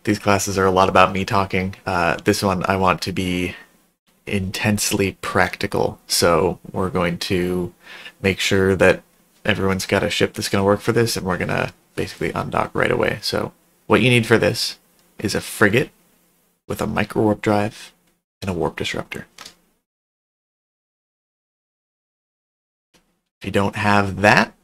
these classes are a lot about me talking. This one I want to be intensely practical, so we're going to make sure that everyone's got a ship that's going to work for this, and we're going to basically undock right away. So what you need for this is a frigate with a micro warp drive and a warp disruptor. If you don't have that,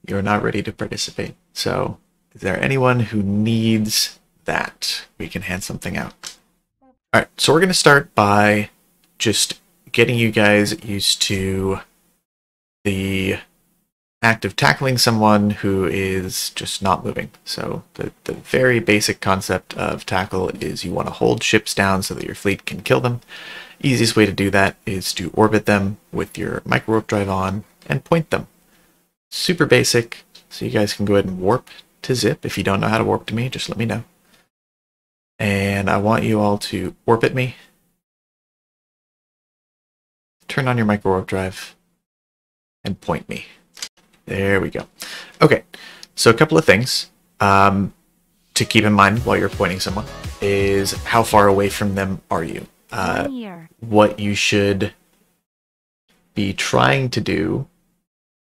you're not ready to participate. So is there anyone who needs that? We can hand something out. All right, so we're going to start by just getting you guys used to the act of tackling someone who is just not moving. So the very basic concept of tackle is you want to hold ships down so that your fleet can kill them. Easiest way to do that is to orbit them with your micro warp drive on and point them. Super basic, so you guys can go ahead and warp to Zip. If you don't know how to warp to me, just let me know. And I want you all to orbit me. Turn on your micro warp drive and point me. There we go. Okay, so a couple of things to keep in mind while you're pointing someone is how far away from them are you? What you should be trying to do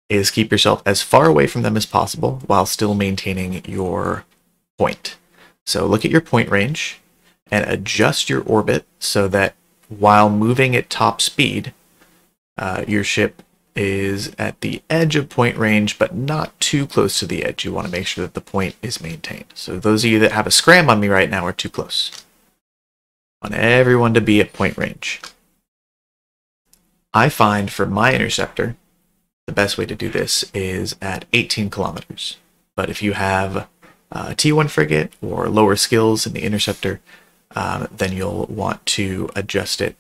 is keep yourself as far away from them as possible while still maintaining your point. So look at your point range and adjust your orbit so that while moving at top speed, your ship is at the edge of point range, but not too close to the edge. You want to make sure that the point is maintained. So those of you that have a scram on me right now are too close. I want everyone to be at point range. I find for my interceptor, the best way to do this is at 18 kilometers. But if you have a T1 frigate or lower skills in the interceptor, then you'll want to adjust it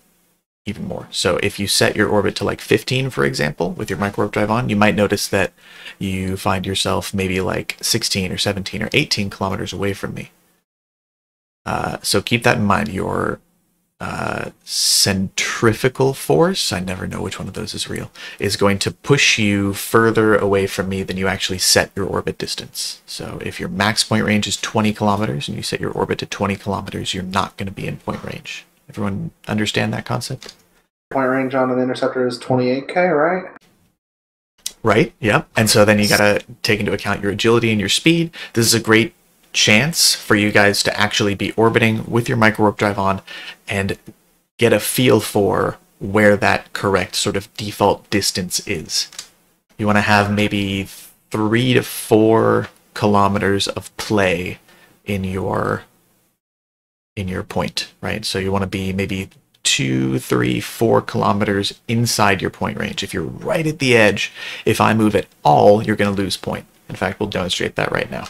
even more. So if you set your orbit to like 15, for example, with your micro warp drive on, you might notice that you find yourself maybe like 16 or 17 or 18 kilometers away from me. So keep that in mind. Your centrifugal force, I never know which one of those is real, is going to push you further away from me than you actually set your orbit distance. So if your max point range is 20 kilometers and you set your orbit to 20 kilometers, you're not going to be in point range. Everyone understand that concept? Point range on an interceptor is 28k, right? Right, yeah. And so then you got to take into account your agility and your speed. This is a great chance for you guys to actually be orbiting with your micro warp drive on and get a feel for where that correct sort of default distance is. You want to have maybe 3 to 4 kilometers of play in your point, right? So you want to be maybe 2, 3, 4 kilometers inside your point range. If you're right at the edge, if I move at all, you're going to lose point. In fact, we'll demonstrate that right now.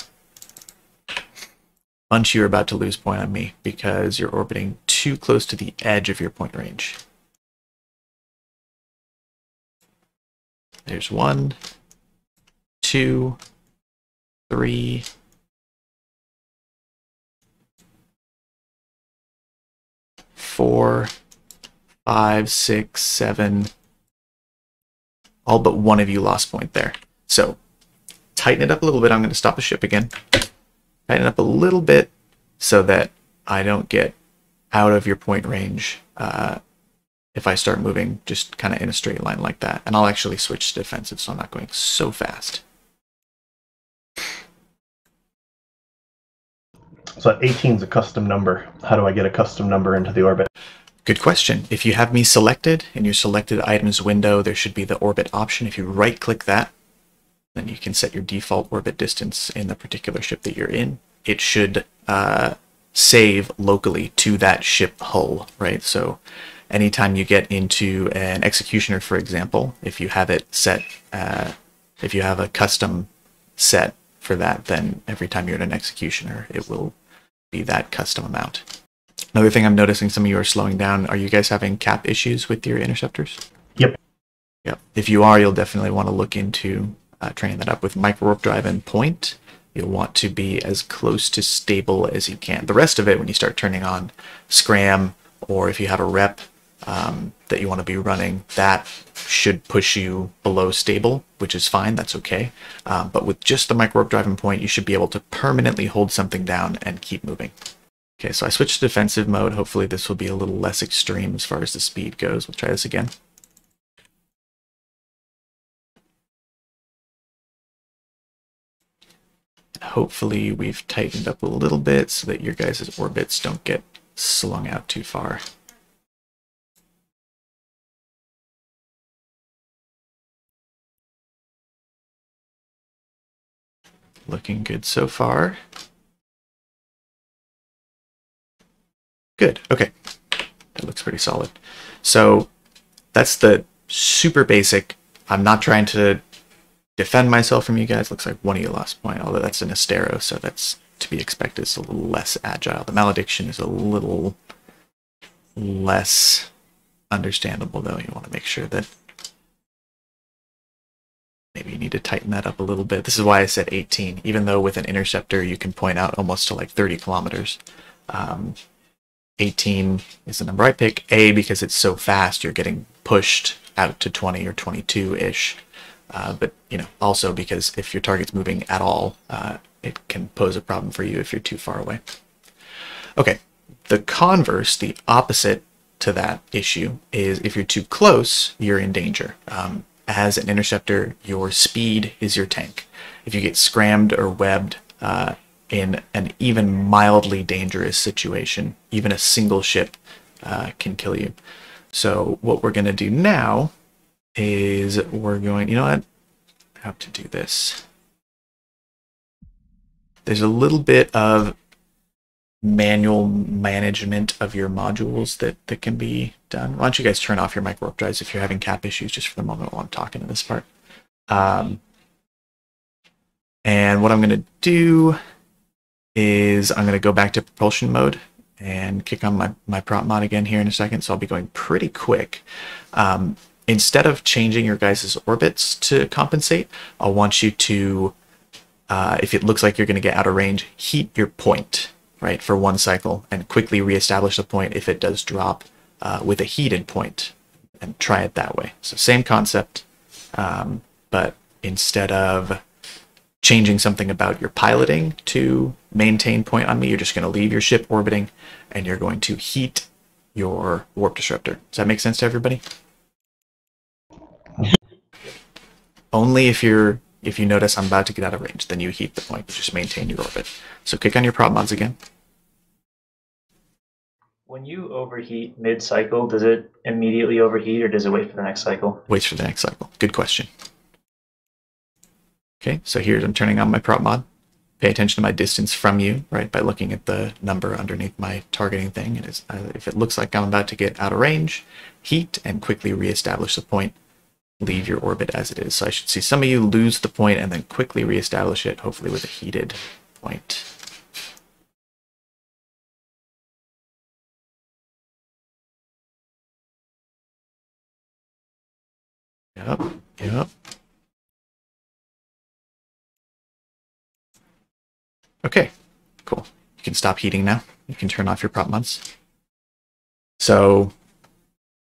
Bunch, you're about to lose point on me because you're orbiting too close to the edge of your point range. There's 1, 2, 3, 4, 5, 6, 7. All but one of you lost point there. So tighten it up a little bit. I'm going to stop the ship again. Tighten it up a little bit so that I don't get out of your point range if I start moving just kind of in a straight line like that. And I'll actually switch to defensive so I'm not going so fast. So that 18 is a custom number. How do I get a custom number into the orbit? Good question. If you have me selected in your selected items window, there should be the orbit option. If you right click that, then you can set your default orbit distance in the particular ship that you're in. It should save locally to that ship hull, right? So anytime you get into an executioner, for example, if you have it set, if you have a custom set for that, then every time you're in an executioner, it will be that custom amount. Another thing I'm noticing, some of you are slowing down. Are you guys having cap issues with your interceptors? Yep. Yep. If you are, you'll definitely want to look into training that up with micro warp drive and point. You'll want to be as close to stable as you can. The rest of it, when you start turning on scram, or if you have a rep that you want to be running, that should push you below stable, which is fine, that's okay. But with just the micro warp drive and point, you should be able to permanently hold something down and keep moving. Okay, so I switched to defensive mode. Hopefully this will be a little less extreme as far as the speed goes. We'll try this again. Hopefully we've tightened up a little bit so that your guys' orbits don't get slung out too far. Looking good so far. Good, okay. That looks pretty solid. So that's the super basic. I'm not trying to defend myself from you guys. Looks like one of you lost point, although that's an Astero, so that's to be expected. It's a little less agile. The Malediction is a little less understandable, though. You want to make sure that maybe you need to tighten that up a little bit. This is why I said 18, even though with an Interceptor you can point out almost to like 30 kilometers. 18 is the number I pick. A, because it's so fast, you're getting pushed out to 20 or 22-ish. But, you know, also because if your target's moving at all, it can pose a problem for you if you're too far away. Okay, the converse, the opposite to that issue, is if you're too close, you're in danger. As an Interceptor, your speed is your tank. If you get scrammed or webbed in an even mildly dangerous situation, even a single ship can kill you. So what we're going to do now is we're going, you know what, how to do this. There's a little bit of manual management of your modules that can be done. Why don't you guys turn off your micro warp drives if you're having cap issues just for the moment while I'm talking in this part. And what I'm going to do is I'm going to go back to propulsion mode and kick on my prop mod again here in a second, so I'll be going pretty quick. Instead of changing your guys' orbits to compensate, I'll want you to, if it looks like you're going to get out of range, heat your point, right, for one cycle, and quickly reestablish the point if it does drop with a heated point, and try it that way. So same concept, but instead of changing something about your piloting to maintain point on me, you're just going to leave your ship orbiting, and you're going to heat your warp disruptor. Does that make sense to everybody? Only if you notice I'm about to get out of range, then you heat the point. You just maintain your orbit. So click on your prop mods again. When you overheat mid-cycle, does it immediately overheat or does it wait for the next cycle? Waits for the next cycle. Good question. Okay, so here I'm turning on my prop mod. Pay attention to my distance from you, right, by looking at the number underneath my targeting thing. It is, if it looks like I'm about to get out of range, heat and quickly reestablish the point. Leave your orbit as it is. So I should see some of you lose the point and then quickly reestablish it, hopefully with a heated point. Yep. Okay, cool. You can stop heating now. You can turn off your prop mods. So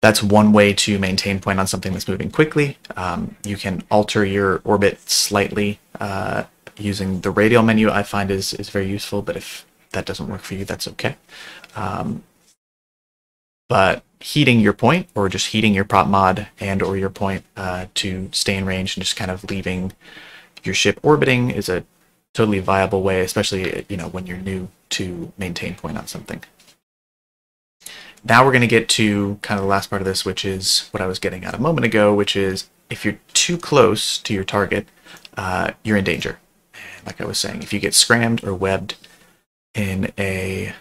that's one way to maintain point on something that's moving quickly. You can alter your orbit slightly using the radial menu. I find is very useful, but if that doesn't work for you, that's okay. But heating your point, or just heating your prop mod and or your point to stay in range and just kind of leaving your ship orbiting is a totally viable way, especially when you're new, to maintain point on something. Now we're going to get to kind of the last part of this, which is what I was getting at a moment ago, which is if you're too close to your target, you're in danger. And like I was saying, if you get scrammed or webbed in a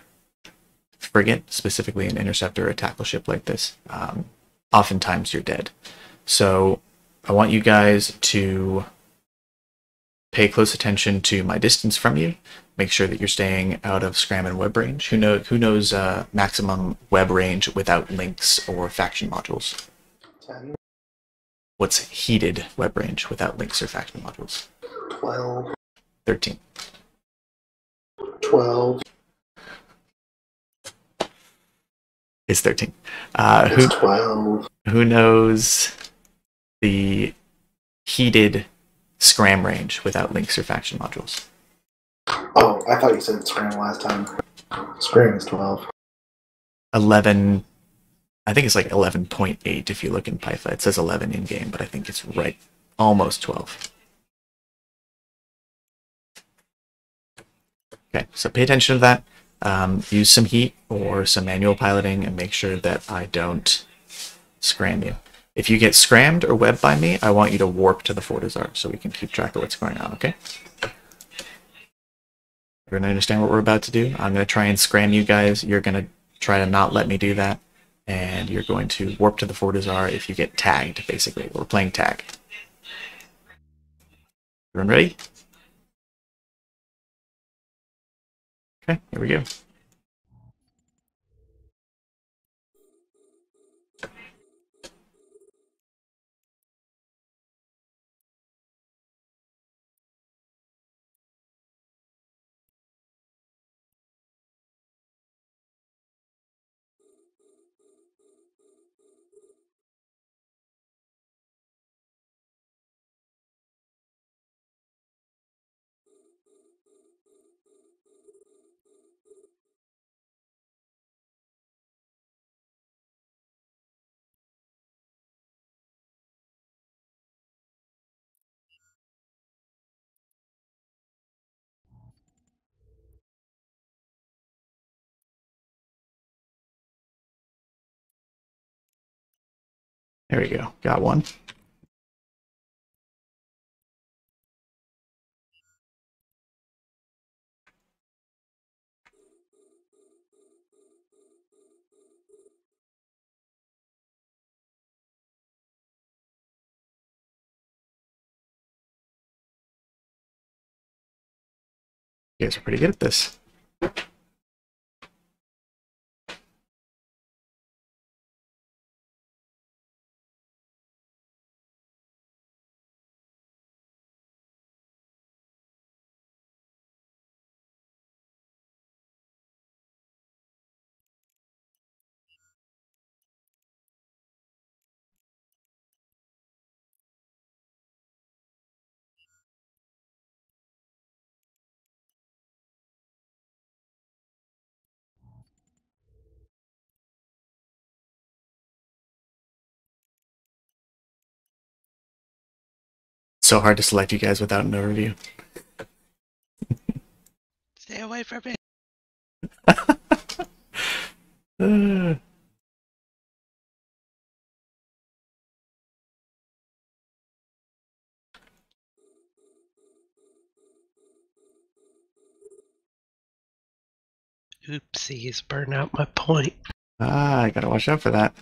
frigate, specifically an interceptor or a tackle ship like this, oftentimes you're dead. So I want you guys to pay close attention to my distance from you. Make sure that you're staying out of scram and web range. Who knows maximum web range without links or faction modules? 10. What's heated web range without links or faction modules? 12. 13. 12. It's 13. It's 12. Who knows the heated scram range without links or faction modules? Oh, I thought you said scram last time. Scream is 12. 11. I think it's like 11.8 if you look in Python. It says 11 in game, but I think it's right almost 12. Okay, so pay attention to that. Use some heat or some manual piloting and make sure that I don't scram you. If you get scrammed or webbed by me, I want you to warp to the Fortizar so we can keep track of what's going on, okay? You're going to understand what we're about to do. I'm going to try and scram you guys. You're going to try to not let me do that. And you're going to warp to the Fortizar if you get tagged, basically. We're playing tag. Everyone ready? Okay, here we go. There we go. Got one. You guys are pretty good at this. So hard to select you guys without an overview. Stay away from me. Oopsies, burn out my point. I gotta watch out for that.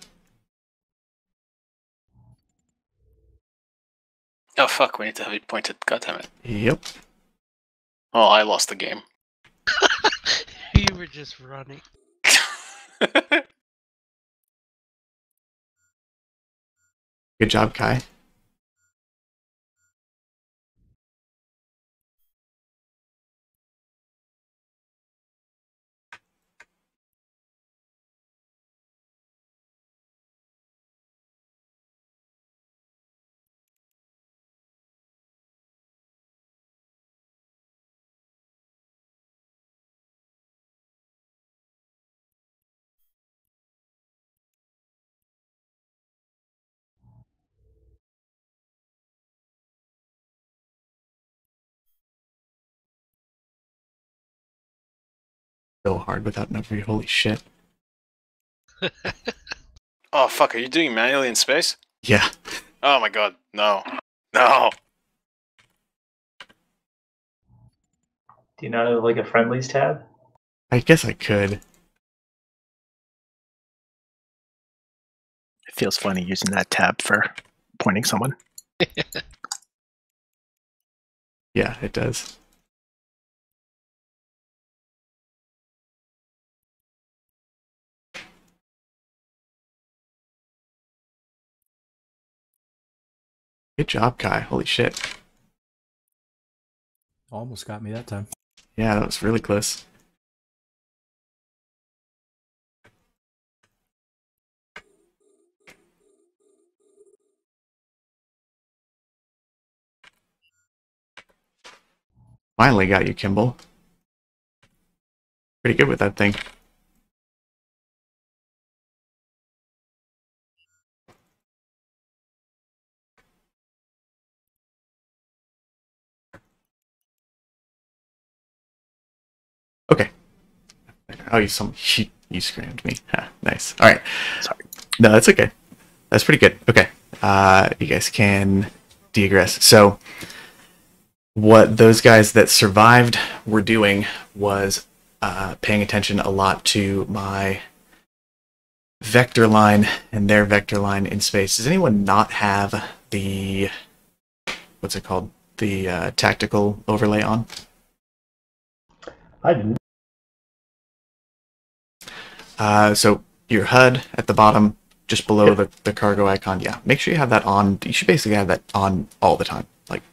Oh fuck, we need to have it pointed. God damn it. Yep. Oh, I lost the game. You were just running. Good job, Kai. So hard without an overview. Holy shit. Oh fuck, are you doing manually in space? Yeah. Oh my god, no. No! Do you not have like a friendlies tab? I guess I could. It feels funny using that tab for pointing someone. Yeah, it does. Good job, Kai. Holy shit. Almost got me that time. Yeah, that was really close. Finally got you, Kimball. Pretty good with that thing. Okay. Oh, you scrammed me. Nice. All right. Sorry. No, that's okay. That's pretty good. Okay. You guys can deaggress. So what those guys that survived were doing was paying attention a lot to my vector line and their vector line in space. Does anyone not have the, what's it called? The tactical overlay on? I didn't. So your HUD at the bottom, just below the cargo icon. Yeah, make sure you have that on. You should basically have that on all the time, like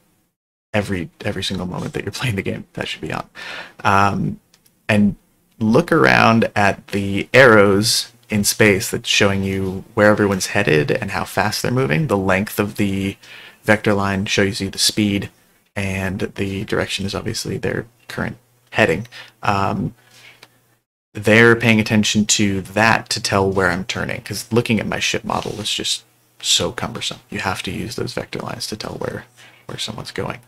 every single moment that you're playing the game. That should be on. And look around at the arrows in space that's showing you where everyone's headed and how fast they're moving. The length of the vector line shows you the speed, and the direction is obviously their current heading. They're paying attention to that to tell where I'm turning, because looking at my ship model is just so cumbersome. You have to use those vector lines to tell where someone's going.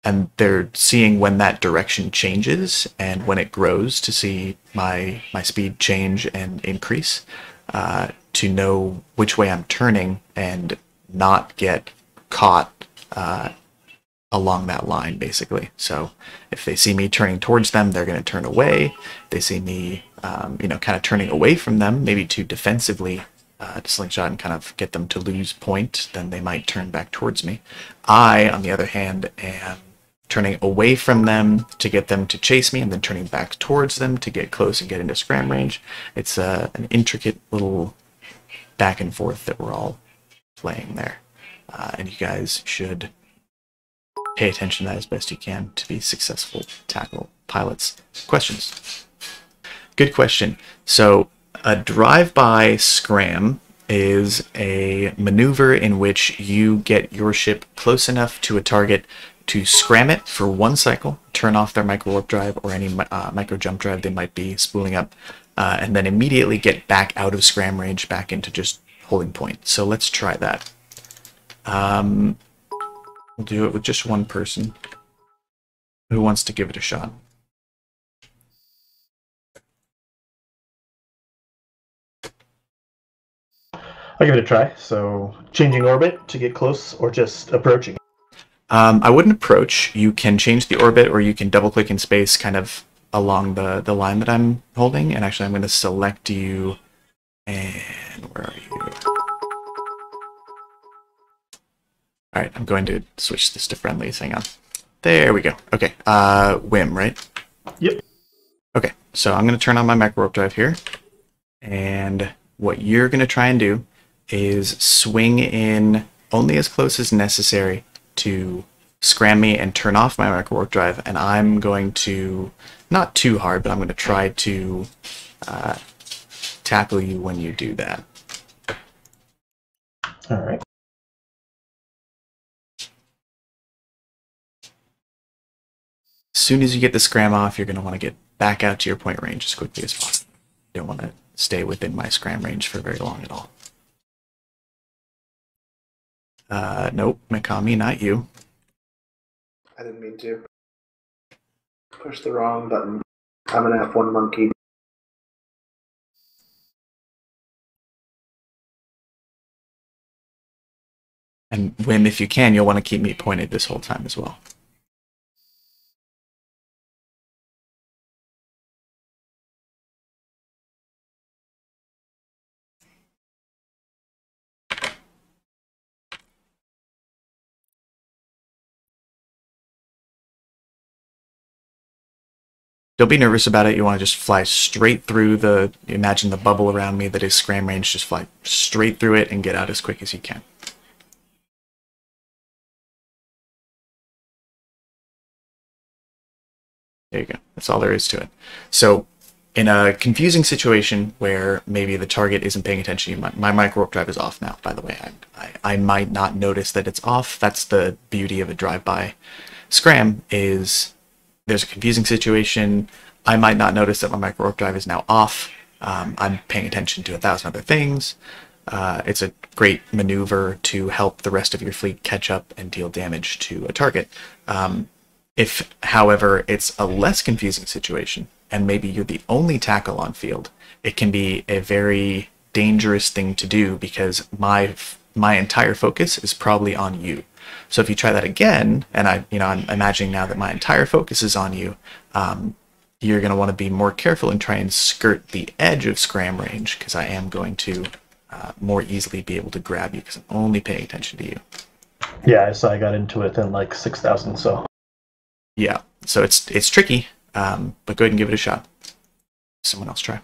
And they're seeing when that direction changes and when it grows to see my speed change and increase, to know which way I'm turning and not get caught along that line, basically. So if they see me turning towards them, they're going to turn away. If they see me, kind of turning away from them, maybe to defensively slingshot and kind of get them to lose point, then they might turn back towards me. I, on the other hand, am turning away from them to get them to chase me, and then turning back towards them to get close and get into scram range. It's an intricate little back and forth that we're all playing there. And you guys should pay attention to that as best you can to be successful tackle pilots. Questions? Good question. So a drive-by scram is a maneuver in which you get your ship close enough to a target to scram it for one cycle, turn off their micro warp drive or any micro jump drive they might be spooling up, and then immediately get back out of scram range, back into just holding point. So let's try that. We'll do it with just one person. Who wants to give it a shot? I'll give it a try. So, changing orbit to get close or just approaching? I wouldn't approach. You can change the orbit, or you can double click in space kind of along the line that I'm holding. And actually, I'm going to select you. And where are you? All right, I'm going to switch this to friendlies. Hang on. There we go. Okay, Wim, right? Yep. Okay, so I'm going to turn on my micro warp drive here. And what you're going to try and do is swing in only as close as necessary to scram me and turn off my micro warp drive. And I'm going to, not too hard, but I'm going to try to tackle you when you do that. All right. As soon as you get the scram off, you're going to want to get back out to your point range as quickly as possible. You don't want to stay within my scram range for very long at all. Nope, Mikami, not you. I didn't mean to. Push the wrong button. I'm an F1 monkey. And Wim, if you can, you'll want to keep me pointed this whole time as well. Don't be nervous about it. You want to just fly straight through the, imagine the bubble around me that is scram range. Just fly straight through it and get out as quick as you can. There you go. That's all there is to it. So in a confusing situation where maybe the target isn't paying attention, my micro warp drive is off now, by the way. I might not notice that it's off. That's the beauty of a drive-by scram, is there's a confusing situation, I might not notice that my micro warp drive is now off. I'm paying attention to 1,000 other things. It's a great maneuver to help the rest of your fleet catch up and deal damage to a target. If, however, it's a less confusing situation, and maybe you're the only tackle on field, it can be a very dangerous thing to do because my entire focus is probably on you. So if you try that again, and I'm imagining now that my entire focus is on you, you're going to want to be more careful and try and skirt the edge of scram range, because I am going to more easily be able to grab you because I'm only paying attention to you. Yeah, I saw I got into it in like 6,000, so. Yeah, so it's tricky, but go ahead and give it a shot. Someone else try.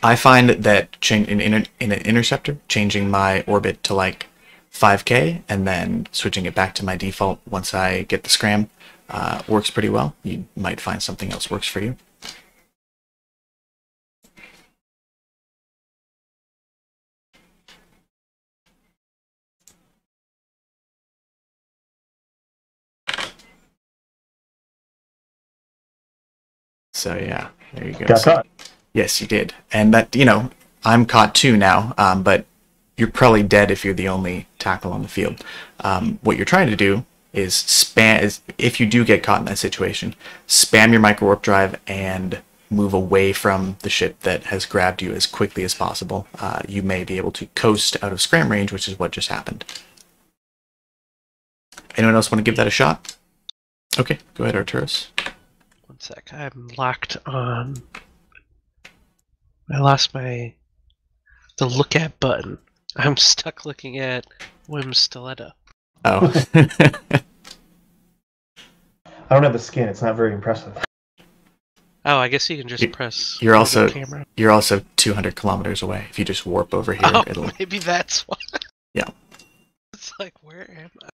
I find that in an interceptor, changing my orbit to like 5K and then switching it back to my default once I get the scram works pretty well. You might find something else works for you. So yeah, there you go. Got caught. Yes, you did. And that, I'm caught too now, but you're probably dead if you're the only tackle on the field. What you're trying to do is if you do get caught in that situation, spam your micro warp drive and move away from the ship that has grabbed you as quickly as possible. You may be able to coast out of scram range, which is what just happened. Anyone else want to give that a shot? Okay, go ahead, Arturos. One sec, I'm locked on. I lost the look at button. I'm stuck looking at Wim's stiletto. Oh. I don't have the skin. It's not very impressive. Oh, I guess you can just press. You're the also camera. 200 kilometers away. If you just warp over here, Oh, it'll. maybe that's why. Yeah. It's like, where am I?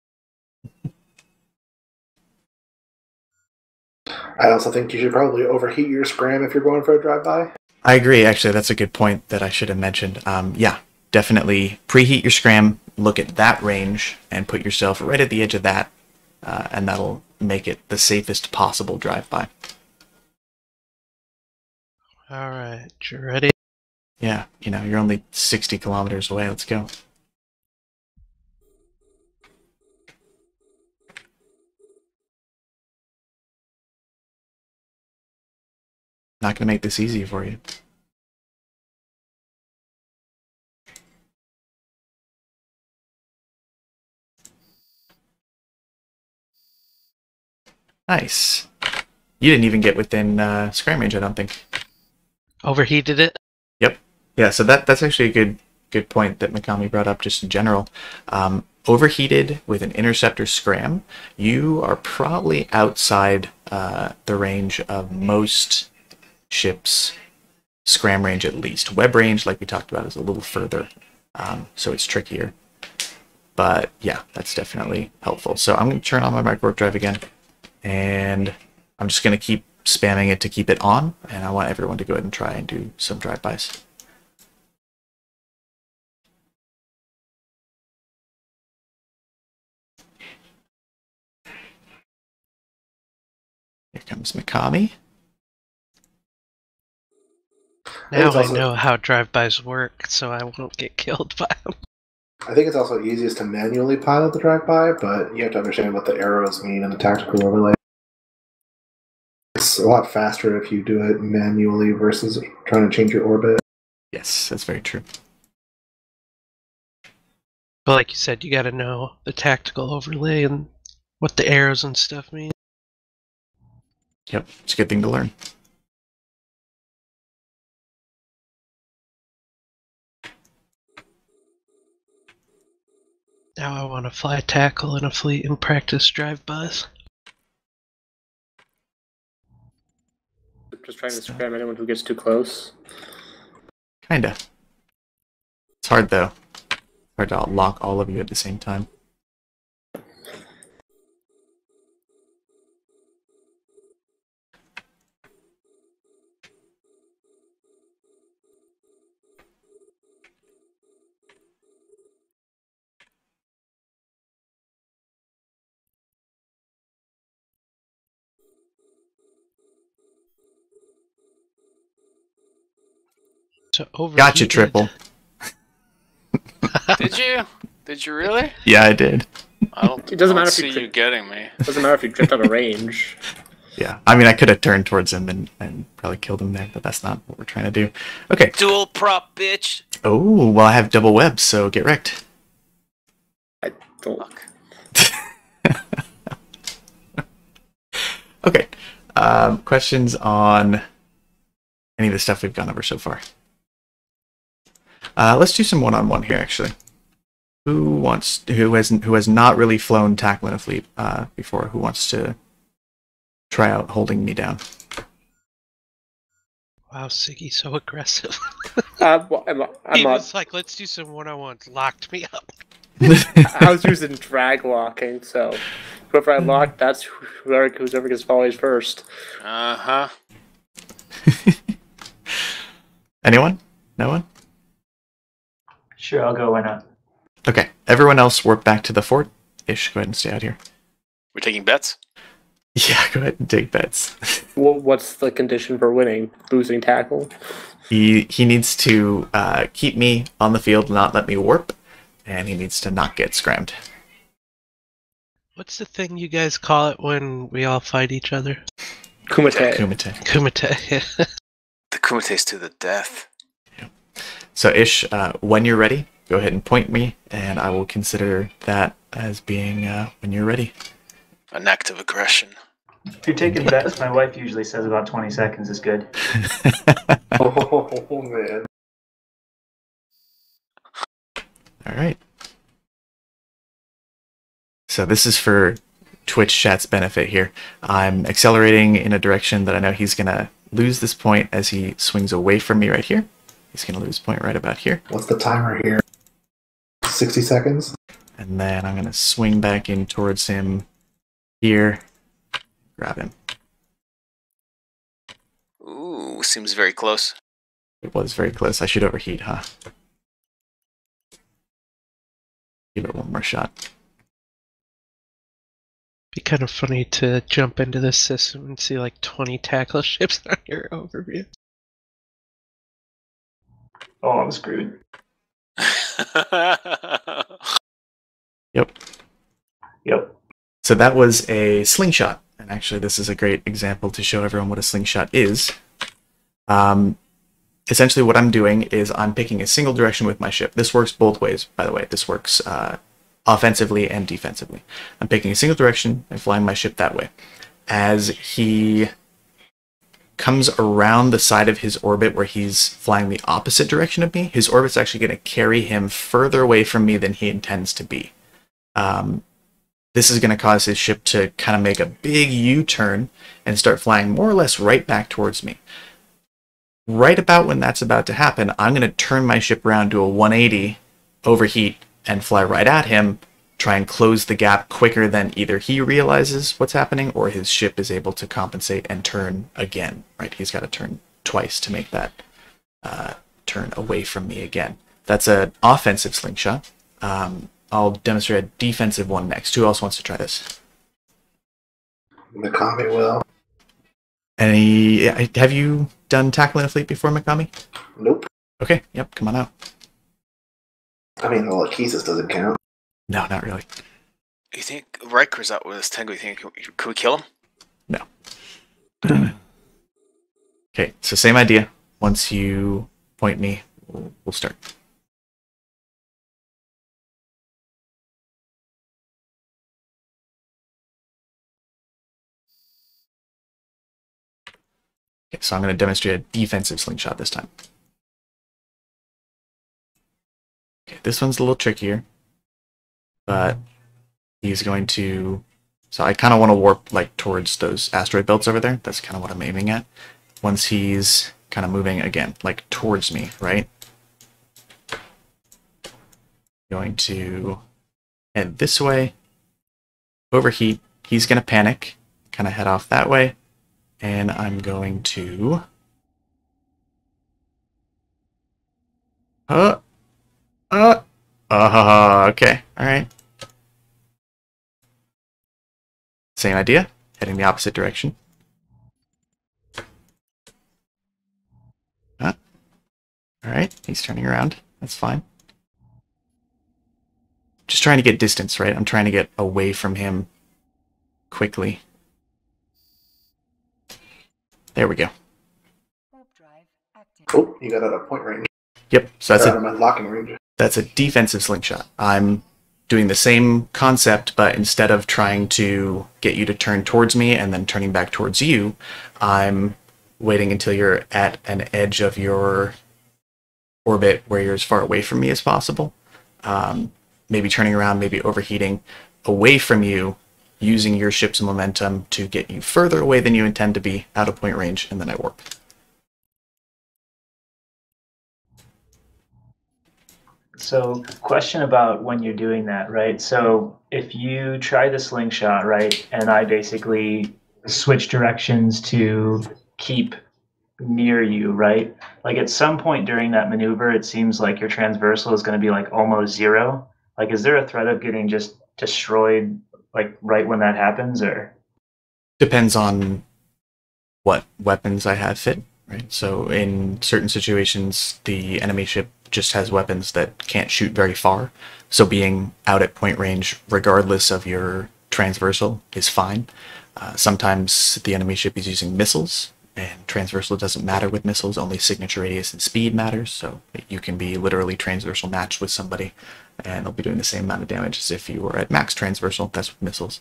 I also think you should probably overheat your scram if you're going for a drive-by. I agree. Actually, that's a good point that I should have mentioned. Yeah, definitely preheat your scram. Look at that range and put yourself right at the edge of that, and that'll make it the safest possible drive-by. All right, you ready? Yeah, you're only 60 kilometers away. Let's go. Not going to make this easy for you. Nice. You didn't even get within scram range, I don't think. Overheated it? Yep. Yeah, so that's actually a good point that Mikami brought up just in general. Overheated with an interceptor scram, you are probably outside the range of most ships' scram range at least. Web range, like we talked about, is a little further, so it's trickier. But yeah, that's definitely helpful. So I'm going to turn on my micro warp drive again, and I'm just going to keep spamming it to keep it on, and I want everyone to go ahead and try and do some drive-bys. Here comes Mikami. Now I also- know how drive-bys work, so I won't get killed by them. I think it's also easiest to manually pilot the drive-by, but you have to understand what the arrows mean in the tactical overlay. It's a lot faster if you do it manually versus trying to change your orbit. Yes, that's very true. But like you said, you gotta know the tactical overlay and what the arrows and stuff mean. Yep, it's a good thing to learn. Now I want to fly tackle in a fleet and practice drive-bys. Just trying to scram anyone who gets too close. Kinda. It's hard though. Hard to lock all of you at the same time. to overheat. Gotcha, Triple. Did you? Did you really? Yeah, I did. I don't. It doesn't I don't matter if see you you getting me. Doesn't matter if you drift out of range. Yeah, I mean, I could have turned towards him and probably killed him there, but that's not what we're trying to do. Okay. Dual prop, bitch. Oh, well, I have double webs, so get wrecked. I don't. Fuck. Okay. Questions on any of the stuff we've gone over so far? Let's do some one-on-one here, actually. Who has not really flown tackle in a fleet before? Who wants to try out holding me down? Wow, Siggy, so aggressive. Well, I'm He not. was like, let's do some one-on-ones. Locked me up. I was using drag locking, so whoever I lock, that's whoever gets volleys first. Uh huh. Anyone? No one? Sure, I'll go. Why not? Okay. Everyone else warp back to the fort. Ish, go ahead and stay out here. We're taking bets. Yeah, go ahead and take bets. Well, what's the condition for winning? Losing tackle? He needs to keep me on the field, not let me warp, and he needs to not get scrammed. What's the thing you guys call it when we all fight each other? Kumite. Kumite. Kumite. Yeah. The Kumites to the death. So Ish, when you're ready, go ahead and point me, and I will consider that as being when you're ready. An act of aggression. If you're taking bets, my wife usually says about 20 seconds is good. Oh, man. All right. So this is for Twitch chat's benefit here. I'm accelerating in a direction that I know he's going to lose this point as he swings away from me right here. He's going to lose point right about here. What's the timer here? 60 seconds? And then I'm going to swing back in towards him here. Grab him. Ooh, seems very close. It was very close. I should overheat, huh? Give it one more shot. Be kind of funny to jump into this system and see like 20 tackle ships on your overview. Oh, I'm screwed. Yep. Yep. So that was a slingshot. And actually, this is a great example to show everyone what a slingshot is. Essentially, what I'm doing is I'm picking a single direction with my ship. This works both ways, by the way. This works offensively and defensively. I'm picking a single direction and flying my ship that way. As he comes around the side of his orbit where he's flying the opposite direction of me, his orbit's actually going to carry him further away from me than he intends to be. This is going to cause his ship to kind of make a big U-turn and start flying more or less right back towards me. Right about when that's about to happen, I'm going to turn my ship around to a 180, overheat, and fly right at him, try and close the gap quicker than either he realizes what's happening or his ship is able to compensate and turn again. Right? He's got to turn twice to make that turn away from me again. That's an offensive slingshot. I'll demonstrate a defensive one next. Who else wants to try this? Mikami will. Have you done tackle in a fleet before, Mikami? Nope. Okay, yep, come on out. I mean, well, Akisis doesn't count. No, not really. You think Riker's out with his Tengu? You think could we kill him? No. Okay, so same idea. Once you point me, we'll start. Okay, so I'm going to demonstrate a defensive slingshot this time. Okay, this one's a little trickier, but he's going to... So I kind of want to warp like towards those asteroid belts over there. That's kind of what I'm aiming at. Once he's kind of moving again, like towards me, right? Going to head this way, overheat. He's going to panic, kind of head off that way. And I'm going to... okay, alright. Same idea, heading the opposite direction. Alright, he's turning around. That's fine. Just trying to get distance, right? I'm trying to get away from him quickly. There we go. Oh, you got out of point range. Yep, so Or out of my locking range. that's a defensive slingshot. I'm doing the same concept, but instead of trying to get you to turn towards me and then turning back towards you, I'm waiting until you're at an edge of your orbit where you're as far away from me as possible. Maybe turning around, maybe overheating away from you, using your ship's momentum to get you further away than you intend to be out of point range, and then I warp. So, question about when you're doing that, right? So, if you try the slingshot, right, and I basically switch directions to keep near you, right? Like at some point during that maneuver, it seems like your transversal is going to be like almost zero. Like, is there a threat of getting just destroyed, like right when that happens, or? Depends on what weapons I have fit, right? So in certain situations, the enemy ship just has weapons that can't shoot very far. So being out at point range, regardless of your transversal, is fine. Sometimes the enemy ship is using missiles, and transversal doesn't matter with missiles, only signature radius and speed matters. So you can be literally transversal matched with somebody, and they'll be doing the same amount of damage as if you were at max transversal. That's with missiles.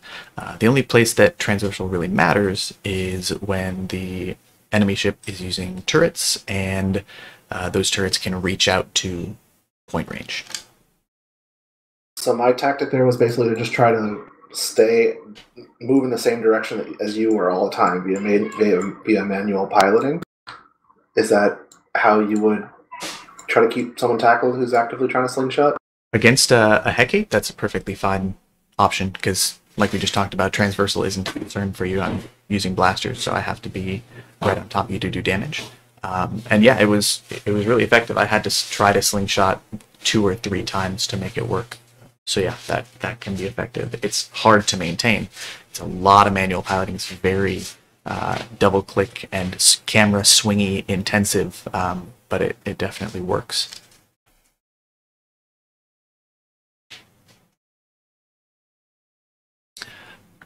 The only place that transversal really matters is when the enemy ship is using turrets, and those turrets can reach out to point range. So my tactic there was basically to just try to move in the same direction as you were all the time via manual piloting. Is that how you would try to keep someone tackled who's actively trying to slingshot? Against a Hecate, that's a perfectly fine option, because like we just talked about, transversal isn't a concern for you. I'm using blasters, so I have to be right on top of you to do damage. And yeah, it was really effective. I had to try to slingshot 2 or 3 times to make it work. So yeah, that can be effective. It's hard to maintain. It's a lot of manual piloting. It's very double click and camera swingy intensive, but it definitely works.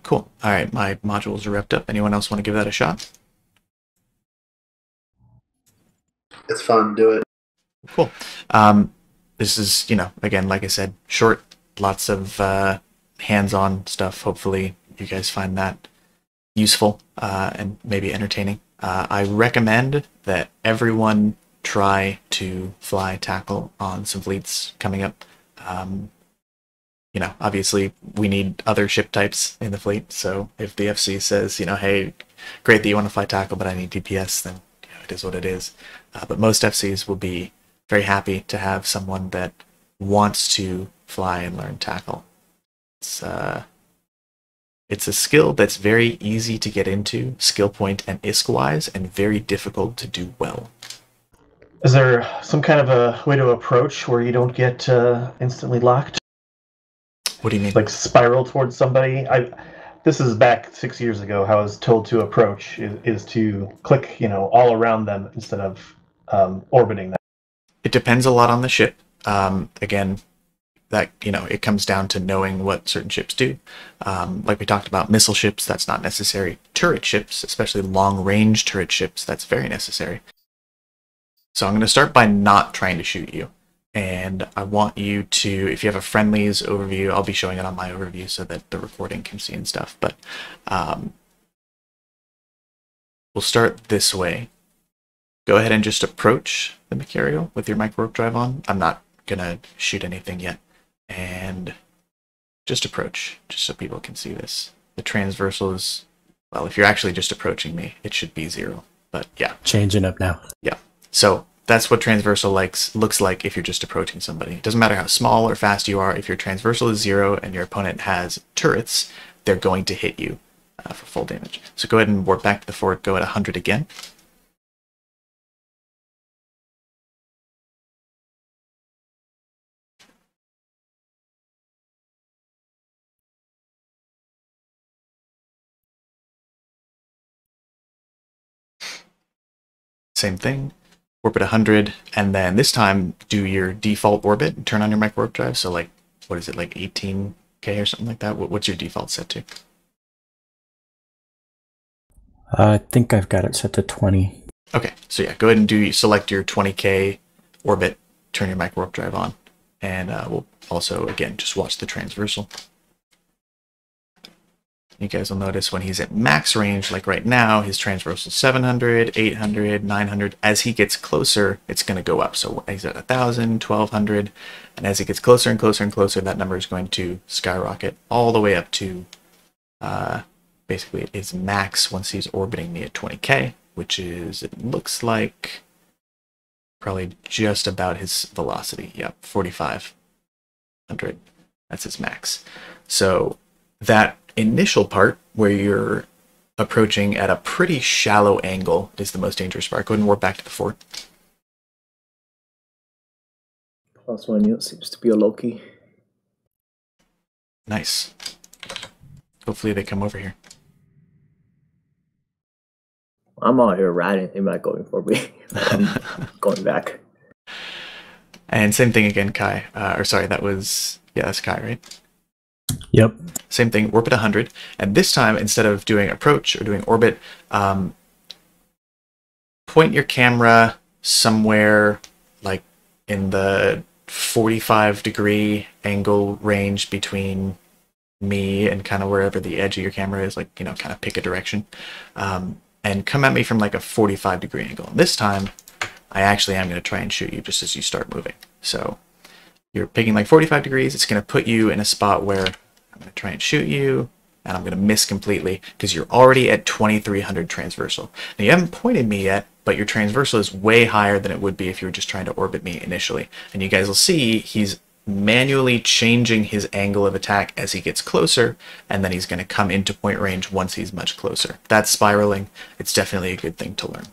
Cool. All right, my modules are wrapped up. Anyone else want to give that a shot? It's fun. Do it. Cool. This is, again, like I said, short, lots of hands-on stuff. Hopefully you guys find that useful and maybe entertaining. I recommend that everyone try to fly tackle on some fleets coming up. Obviously we need other ship types in the fleet. So if the FC says, hey, great that you want to fly tackle, but I need DPS, then it is what it is. But most FCs will be very happy to have someone that wants to fly and learn tackle. It's a skill that's very easy to get into, skill point and ISK-wise, and very difficult to do well. Is there some kind of a way to approach where you don't get instantly locked? What do you mean? Like spiral towards somebody? This is back 6 years ago. How I was told to approach is to click, all around them instead of orbiting them. It depends a lot on the ship. Again, that it comes down to knowing what certain ships do. Like we talked about, missile ships, that's not necessary. Turret ships, especially long-range turret ships, that's very necessary. So I'm going to start by not trying to shoot you. And I want you to, if you have a friendlies overview, I'll be showing it on my overview so that the recording can see and stuff. But we'll start this way. Go ahead and just approach the Machariel with your micro warp drive on. I'm not going to shoot anything yet. And just approach, just so people can see this. The transversal is, well, if you're actually just approaching me, it should be 0. But yeah. Changing up now. Yeah. So that's what transversal looks like if you're just approaching somebody. It doesn't matter how small or fast you are. If your transversal is 0 and your opponent has turrets, they're going to hit you for full damage. So go ahead and warp back to the fort. Go at 100 again. Same thing. warp at 100, and then this time do your default orbit and turn on your micro warp drive. So like, what is it, like 18K or something like that? What's your default set to? I think I've got it set to 20. Okay, so yeah, go ahead and select your 20K orbit, turn your micro warp drive on, and we'll also, again, just watch the transversal. You guys will notice when he's at max range, like right now, his transversal 700, 800, 900. As he gets closer, it's going to go up. So he's at 1,000, 1,200, and as he gets closer and closer and closer, that number is going to skyrocket all the way up to basically his max once he's orbiting me at 20K, which is, it looks like, probably just about his velocity. Yep, 4,500. That's his max. So that initial part where you're approaching at a pretty shallow angle is the most dangerous part. Go ahead and warp back to the fort. +1 unit seems to be a Loki. Nice. Hopefully they come over here. I'm out here riding. They might going for me. I'm going back. And same thing again, Kai. Or sorry, that was, yeah, that's Kai, right? Yep. Same thing, warp at 100. And this time, instead of doing approach or doing orbit, point your camera somewhere like in the 45-degree angle range between me and kind of wherever the edge of your camera is, like, you know, kind of pick a direction. And come at me from like a 45-degree angle. And this time, I actually am going to try and shoot you just as you start moving. So you're picking like 45 degrees. It's going to put you in a spot where I'm going to try and shoot you, and I'm going to miss completely because you're already at 2,300 transversal. Now, you haven't pointed me yet, but your transversal is way higher than it would be if you were just trying to orbit me initially. And you guys will see he's manually changing his angle of attack as he gets closer, and then he's going to come into point range once he's much closer. That's spiraling. It's definitely a good thing to learn.